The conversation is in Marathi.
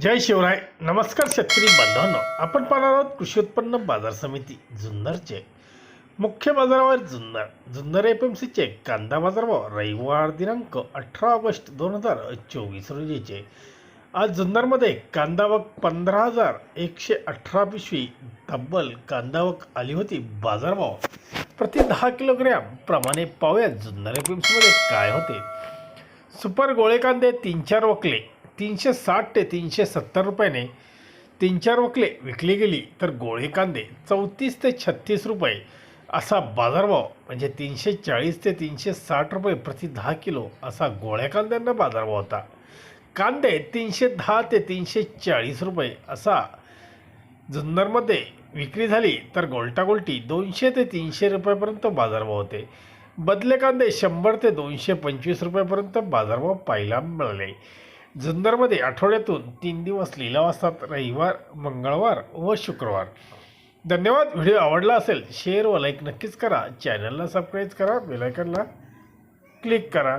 जय शिवराय. नमस्कार शेतकरी बांधवांनो, आपण पाहणार आहोत कृषी उत्पन्न बाजार समिती जुन्नरचे मुख्य बाजारावर जुन्नर एपीएमसीचे कांदा बाजारभाव रविवार दिनांक 18 ऑगस्ट 2024 रोजीचे. आज जुन्नरमध्ये कांदावक 15,118 पिशवी तब्बल कांदावक आली होती. बाजारभाव प्रति 10 किलोग्रॅम प्रमाणे पाहूया जुन्नर एपीएमसीमध्ये काय होते. सुपर गोळे कांदे 3-4 वकले 360 ते 370 रुपयाने 3-4 वकले विकली गेली, तर गोळे कांदे 34 ते 36 रुपये असा बाजारभाव, म्हणजे 340 ते 360 रुपये प्रति 10 किलो असा गोळ्या कांद्यांना बाजारभाव होता. कांदे 310 ते 340 रुपये असा जुन्नरमध्ये विक्री झाली, तर गोलटागोलटी 200 ते 300 रुपयापर्यंत बाजारभाव होते. बदले कांदे 100 ते 225 रुपयापर्यंत बाजारभाव पाहायला मिळाले. जुन्नरमध्ये आठवड्यातून 3 दिवस लिलाव असतात, रविवार, मंगळवार व शुक्रवार. धन्यवाद. व्हिडिओ आवडला असेल शेअर व लाईक नक्कीच करा. चॅनलला सबस्क्राईब करा, बेल आयकॉनला क्लिक करा.